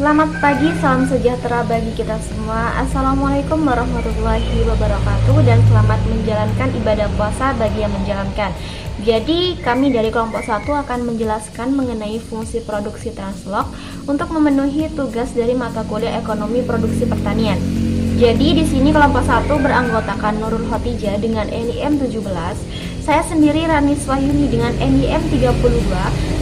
Selamat pagi, salam sejahtera bagi kita semua. Assalamualaikum warahmatullahi wabarakatuh. Dan selamat menjalankan ibadah puasa bagi yang menjalankan. Jadi kami dari kelompok 1 akan menjelaskan mengenai fungsi produksi translok untuk memenuhi tugas dari mata kuliah ekonomi produksi pertanian. Jadi di sini kelompok 1 beranggotakan Nurul Khotijah dengan NIM 17, saya sendiri Ranis Wahyuni dengan NIM 32,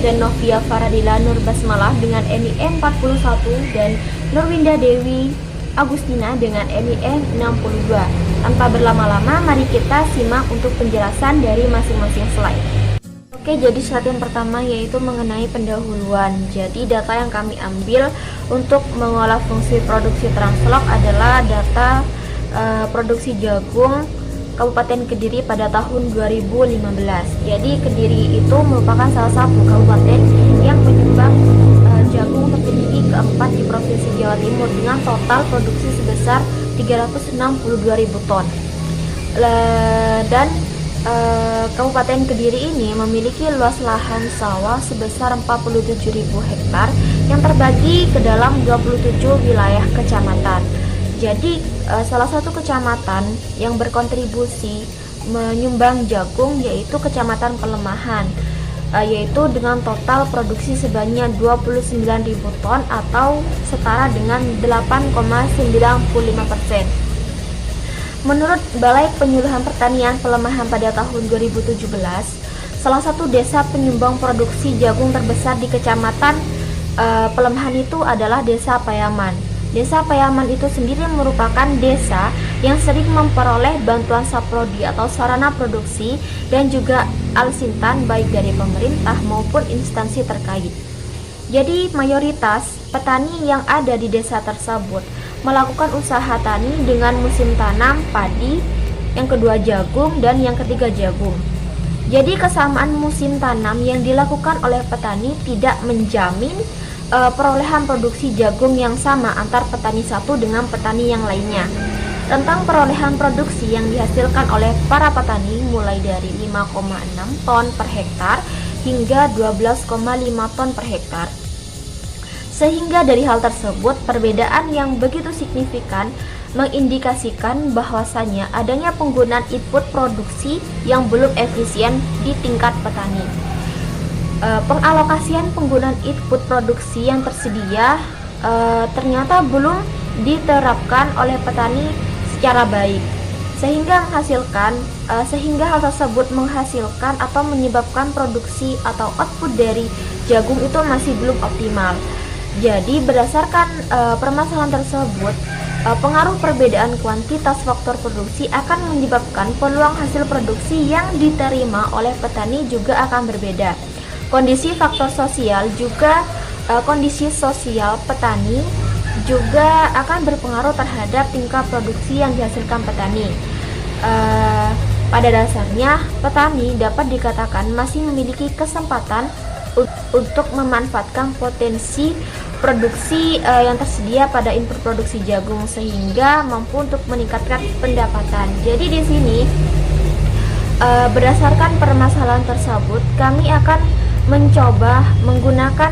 dan Novia Faradila Nur Basmalah dengan NIM 41, dan Nurwinda Dewi Agustina dengan NIM 62. Tanpa berlama-lama, mari kita simak untuk penjelasan dari masing-masing slide. Oke, jadi slide yang pertama yaitu mengenai pendahuluan. Jadi data yang kami ambil untuk mengolah fungsi produksi translok adalah data produksi jagung Kabupaten Kediri pada tahun 2015. Jadi Kediri itu merupakan salah satu kabupaten yang menyumbang jagung tertinggi keempat di Provinsi Jawa Timur dengan total produksi sebesar 362.000 ton. Dan Kabupaten Kediri ini memiliki luas lahan sawah sebesar 47.000 hektar yang terbagi ke dalam 27 wilayah kecamatan. Jadi salah satu kecamatan yang berkontribusi menyumbang jagung yaitu Kecamatan Pelemahan, yaitu dengan total produksi sebanyak 29.000 ton atau setara dengan 8,95%. Menurut Balai Penyuluhan Pertanian Pelemahan pada tahun 2017, salah satu desa penyumbang produksi jagung terbesar di Kecamatan Pelemahan itu adalah Desa Payaman. Desa Payaman itu sendiri merupakan desa yang sering memperoleh bantuan saprodi atau sarana produksi dan juga alsintan baik dari pemerintah maupun instansi terkait. Jadi mayoritas petani yang ada di desa tersebut melakukan usaha tani dengan musim tanam padi, yang kedua jagung, dan yang ketiga jagung. Jadi kesamaan musim tanam yang dilakukan oleh petani tidak menjamin perolehan produksi jagung yang sama antar petani satu dengan petani yang lainnya. Tentang perolehan produksi yang dihasilkan oleh para petani mulai dari 5,6 ton per hektar hingga 12,5 ton per hektar. Sehingga dari hal tersebut, perbedaan yang begitu signifikan mengindikasikan bahwasannya adanya penggunaan input produksi yang belum efisien di tingkat petani. Pengalokasian penggunaan input produksi yang tersedia ternyata belum diterapkan oleh petani secara baik, sehingga hal tersebut menghasilkan atau menyebabkan produksi atau output dari jagung itu masih belum optimal. Jadi berdasarkan permasalahan tersebut, pengaruh perbedaan kuantitas faktor produksi akan menyebabkan peluang hasil produksi yang diterima oleh petani juga akan berbeda. Kondisi faktor sosial juga kondisi sosial petani juga akan berpengaruh terhadap tingkat produksi yang dihasilkan petani. Pada dasarnya, petani dapat dikatakan masih memiliki kesempatan untuk memanfaatkan potensi produksi yang tersedia pada input produksi jagung sehingga mampu untuk meningkatkan pendapatan. Jadi di sini berdasarkan permasalahan tersebut, kami akan mencoba menggunakan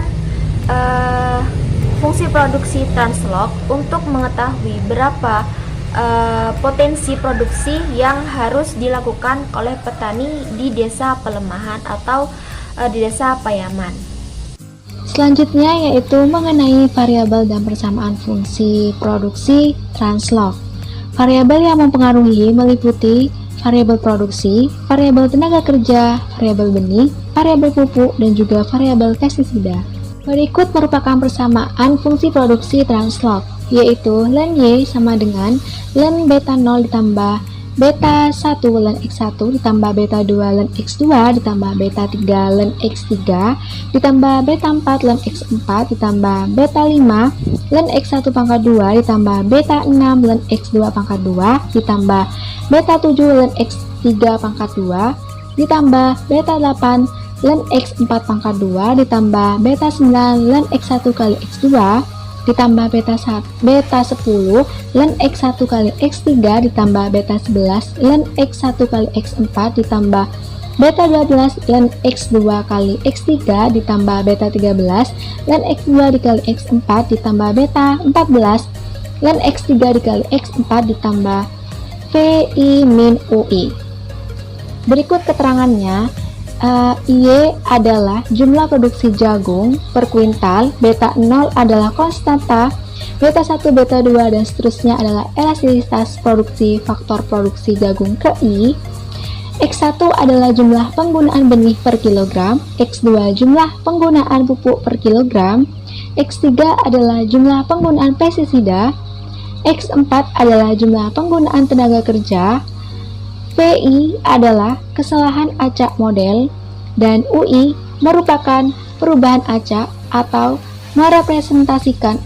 fungsi produksi translok untuk mengetahui berapa potensi produksi yang harus dilakukan oleh petani di Desa Pelemahan atau di Desa Payaman. Selanjutnya yaitu mengenai variabel dan persamaan fungsi produksi translok. Variabel yang mempengaruhi meliputi variabel produksi, variabel tenaga kerja, variabel benih, variabel pupuk, dan juga variabel pestisida. Berikut merupakan persamaan fungsi produksi translok, yaitu ln Y sama dengan ln beta 0 ditambah beta 1 ln X1 ditambah beta 2 ln X2 ditambah beta 3 ln X3 ditambah beta 4 ln X4 ditambah beta 5 ln X1 pangkat 2 ditambah beta 6 ln X2 pangkat 2 ditambah beta 7 ln X3 pangkat 2 ditambah beta 8 ln X4 pangkat 2 ditambah beta 9 ln X1 kali X2 ditambah beta 10 ln X1 kali X3 ditambah beta 11 ln X1 kali X4 ditambah beta 12 ln X2 kali X3 ditambah beta 13 ln X2 dikali X4 ditambah beta 14 ln X3 dikali X4 ditambah VI min UI. Berikut keterangannya. Y adalah jumlah produksi jagung per kuintal, beta 0 adalah konstanta, beta 1, beta 2, dan seterusnya adalah elastisitas produksi faktor produksi jagung ke I. X1 adalah jumlah penggunaan benih per kilogram, X2 jumlah penggunaan pupuk per kilogram, X3 adalah jumlah penggunaan pestisida, X4 adalah jumlah penggunaan tenaga kerja, VI adalah kesalahan acak model, dan UI merupakan perubahan acak atau merepresentasikan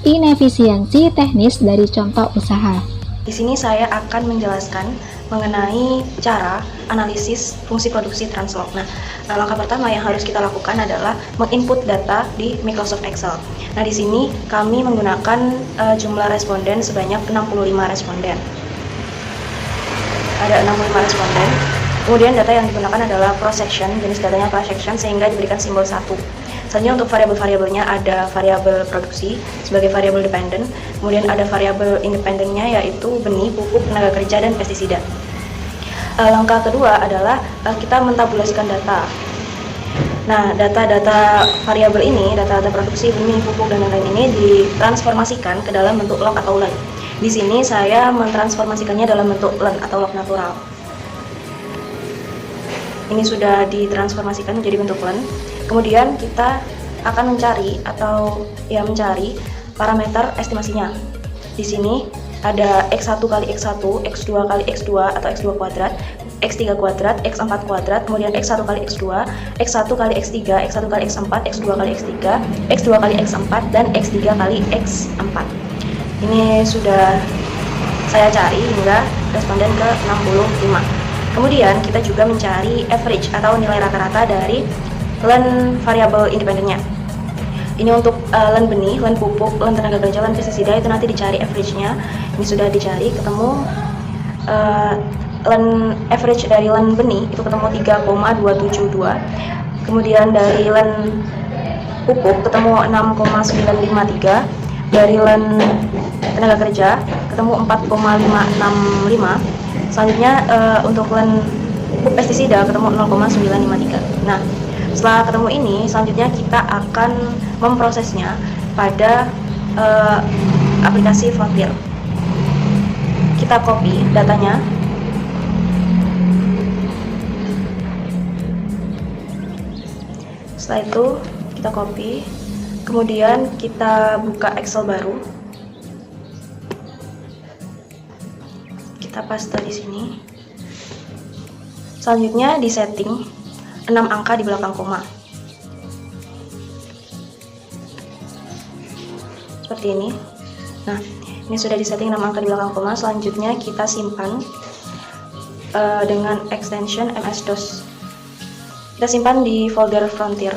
inefisiensi teknis dari contoh usaha. Di sini saya akan menjelaskan mengenai cara analisis fungsi produksi translog. Nah, langkah pertama yang harus kita lakukan adalah menginput data di Microsoft Excel. Nah, di sini kami menggunakan jumlah responden sebanyak 65 responden. Ada 65 responden. Kemudian data yang digunakan adalah cross section, jenis datanya cross section sehingga diberikan simbol 1. Selanjutnya untuk variabel-variabelnya ada variabel produksi sebagai variabel dependent, kemudian ada variabel independennya yaitu benih, pupuk, tenaga kerja, dan pestisida. Langkah kedua adalah kita mentabulasikan data. Nah, data-data variabel ini, data-data produksi, benih, pupuk, dan lain-lain ini ditransformasikan ke dalam bentuk log atau len. Di sini saya mentransformasikannya dalam bentuk len atau log natural. Ini sudah ditransformasikan menjadi bentuk len. Kemudian kita akan mencari parameter estimasinya. Di sini ada X1 kali X1, X2 kali X2 atau X2 kuadrat, X3 kuadrat, X4 kuadrat, kemudian X1 kali X2, X1 kali X3, X1 kali X4, X2 kali X3, X2 kali X4, dan X3 kali X4. Ini sudah saya cari hingga responden ke 65. Kemudian kita juga mencari average atau nilai rata-rata dari len variabel independennya. Ini untuk len benih, len pupuk, len tenaga kerja, len pestisida itu nanti dicari average-nya. Ini sudah dicari, ketemu len average dari len benih itu ketemu 3,272. Kemudian dari len pupuk ketemu 6,953. Dari len tenaga kerja ketemu 4,565. Selanjutnya untuk len pestisida ketemu 0,953. Nah, setelah ketemu ini, selanjutnya kita akan memprosesnya pada aplikasi Frontier. Kita copy datanya. Setelah itu kita copy, kemudian kita buka Excel baru. Kita paste di sini. Selanjutnya di setting 6 angka di belakang koma. Seperti ini. Nah, ini sudah disetting 6 angka di belakang koma. Selanjutnya kita simpan dengan extension MS-DOS. Kita simpan di folder Frontier.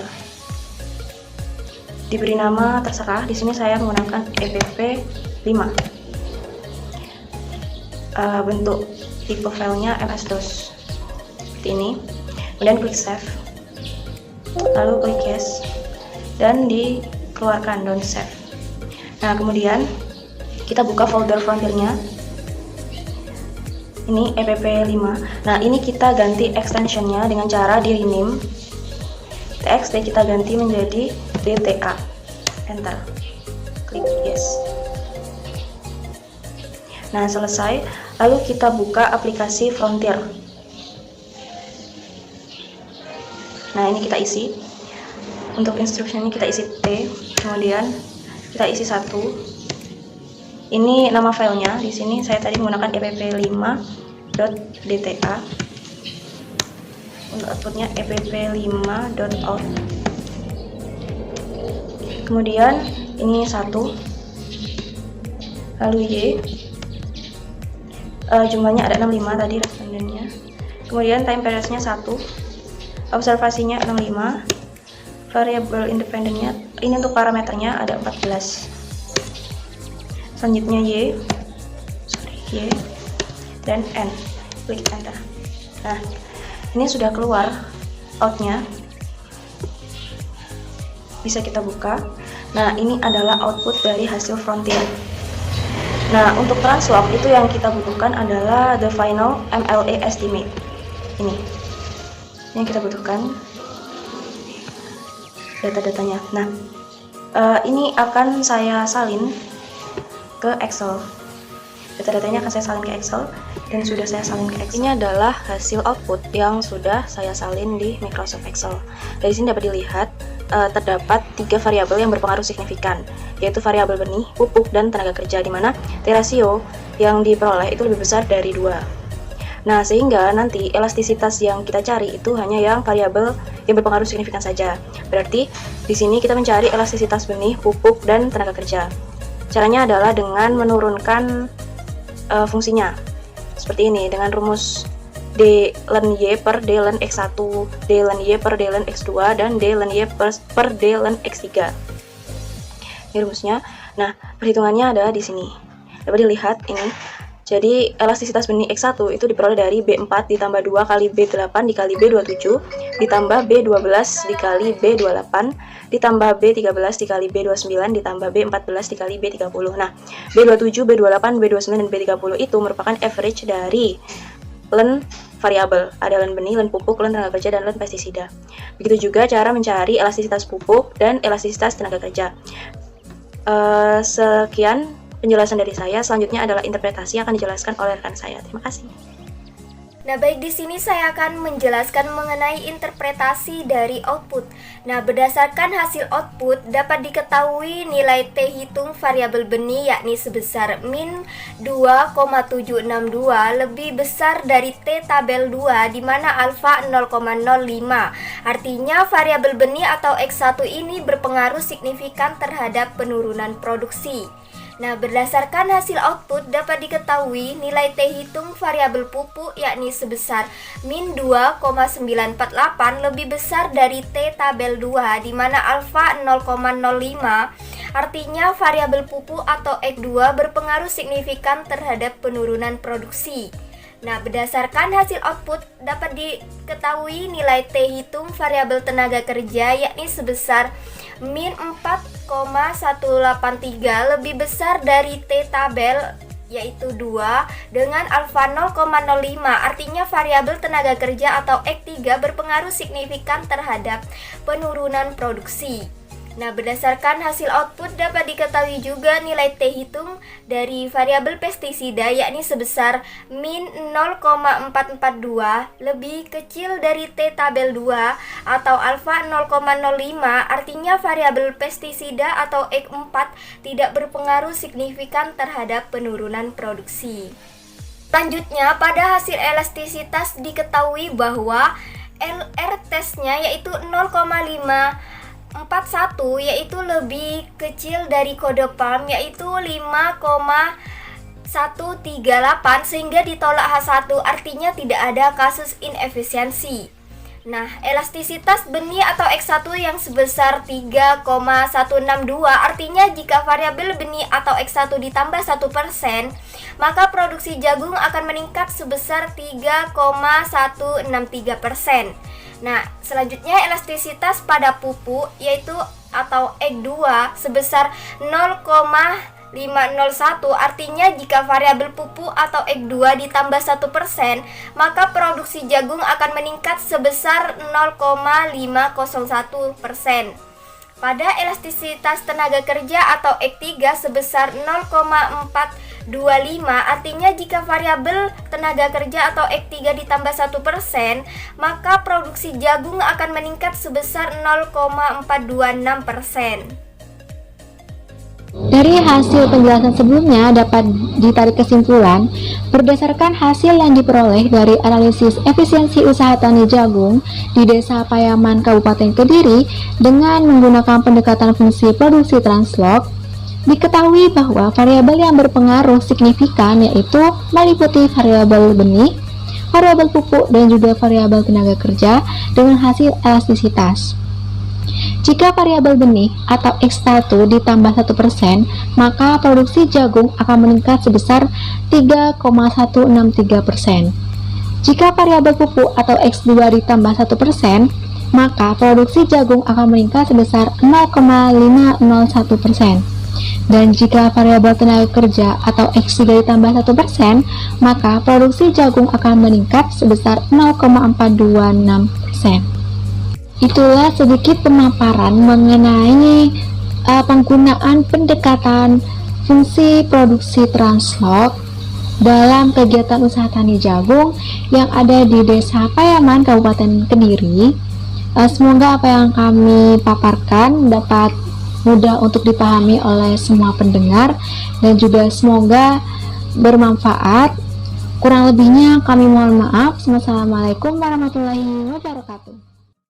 Diberi nama terserah. Di sini saya menggunakan EPP5. Bentuk tipe filenya MS-DOS. Seperti ini. Kemudian klik save, lalu klik yes, dan dikeluarkan don't save. Nah, kemudian kita buka folder Frontiernya. Ini EPP5. Nah, ini kita ganti extensionnya dengan cara di rename txt, kita ganti menjadi DTA. Enter, klik yes. Nah, selesai. Lalu kita buka aplikasi Frontier. Nah, ini kita isi. Untuk instruksinya kita isi T, kemudian kita isi 1. Ini nama filenya. Di sini saya tadi menggunakan epp5.dta. Untuk outputnya epp5.out. Kemudian ini 1. Lalu Y. Jumlahnya ada 65 tadi respondennya. Kemudian time period-nya 1. Observasinya 65. Variabel independennya ini untuk parameternya ada 14. Selanjutnya Y dan N. Klik enter. Nah, Ini sudah keluar outnya, bisa kita buka. Nah, ini adalah output dari hasil frontier. Nah, untuk translog itu yang kita butuhkan adalah the final MLA estimate. Ini yang kita butuhkan data-datanya. Nah, ini akan saya salin ke Excel. Data-datanya akan saya salin ke Excel dan sudah saya salin ke Excel. Ini adalah hasil output yang sudah saya salin di Microsoft Excel. Dari sini dapat dilihat terdapat 3 variabel yang berpengaruh signifikan, yaitu variabel benih, pupuk, dan tenaga kerja, di mana T rasio yang diperoleh itu lebih besar dari 2. Nah, sehingga nanti elastisitas yang kita cari itu hanya yang variabel yang berpengaruh signifikan saja. Berarti di sini kita mencari elastisitas benih, pupuk, dan tenaga kerja. Caranya adalah dengan menurunkan fungsinya seperti ini dengan rumus d ln y per d ln x1, d ln y per d ln x2, dan d ln y per d ln x3. Ini rumusnya. Nah, perhitungannya ada di sini. Dapat dilihat ini. Jadi elastisitas benih X1 itu diperoleh dari B4 ditambah 2 kali B8 dikali B27 ditambah B12 dikali B28 ditambah B13 dikali B29 ditambah B14 dikali B30. Nah, B27, B28, B29, dan B30 itu merupakan average dari ln variabel. Ada ln benih, ln pupuk, ln tenaga kerja, dan ln pestisida. Begitu juga cara mencari elastisitas pupuk dan elastisitas tenaga kerja. Sekian penjelasan dari saya. Selanjutnya adalah interpretasi yang akan dijelaskan oleh rekan saya. Terima kasih. Nah, baik, di sini saya akan menjelaskan mengenai interpretasi dari output. Nah, berdasarkan hasil output dapat diketahui nilai T hitung variabel benih yakni sebesar min 2,762 lebih besar dari T tabel 2 di mana alfa 0,05. Artinya variabel benih atau X1 ini berpengaruh signifikan terhadap penurunan produksi. Nah, berdasarkan hasil output dapat diketahui nilai T hitung variabel pupuk yakni sebesar min 2,948 lebih besar dari T tabel 2 di mana alfa 0,05. Artinya variabel pupuk atau X2 berpengaruh signifikan terhadap penurunan produksi. Nah, berdasarkan hasil output dapat diketahui nilai T hitung variabel tenaga kerja yakni sebesar min 4,183 lebih besar dari T tabel yaitu 2 dengan alfa 0,05. Artinya variabel tenaga kerja atau X3 berpengaruh signifikan terhadap penurunan produksi. Nah, berdasarkan hasil output dapat diketahui juga nilai T hitung dari variabel pestisida yakni sebesar min 0,442 lebih kecil dari T tabel 2 atau alfa 0,05. Artinya variabel pestisida atau X4 tidak berpengaruh signifikan terhadap penurunan produksi. Selanjutnya, pada hasil elastisitas diketahui bahwa LR tesnya yaitu 0,541 yaitu lebih kecil dari kode PALM yaitu 5,138 sehingga ditolak H1, artinya tidak ada kasus inefisiensi. Nah, elastisitas benih atau X1 yang sebesar 3,162 artinya jika variabel benih atau X1 ditambah 1%, maka produksi jagung akan meningkat sebesar 3,163%. Nah, selanjutnya elastisitas pada pupuk yaitu atau X2 sebesar 0,501 artinya jika variabel pupuk atau X2 ditambah 1%, maka produksi jagung akan meningkat sebesar 0,501%. Pada elastisitas tenaga kerja atau X3 sebesar 0,425 artinya jika variabel tenaga kerja atau X3 ditambah 1%, maka produksi jagung akan meningkat sebesar 0,426%. Dari hasil penjelasan sebelumnya dapat ditarik kesimpulan berdasarkan hasil yang diperoleh dari analisis efisiensi usaha tani jagung di Desa Payaman Kabupaten Kediri dengan menggunakan pendekatan fungsi produksi translog, diketahui bahwa variabel yang berpengaruh signifikan yaitu meliputi variabel benih, variabel pupuk, dan juga variabel tenaga kerja dengan hasil elastisitas. Jika variabel benih atau X1 ditambah 1%, maka produksi jagung akan meningkat sebesar 3,163%. Jika variabel pupuk atau X2 ditambah 1%, maka produksi jagung akan meningkat sebesar 0,501%. Dan jika variabel tenaga kerja atau X3 ditambah 1%, maka produksi jagung akan meningkat sebesar 0,426%. Itulah sedikit pemaparan mengenai penggunaan pendekatan fungsi produksi translok dalam kegiatan usaha tani jagung yang ada di Desa Payaman, Kabupaten Kediri. Semoga apa yang kami paparkan dapat mudah untuk dipahami oleh semua pendengar dan juga semoga bermanfaat. Kurang lebihnya kami mohon maaf. Wassalamualaikum warahmatullahi wabarakatuh.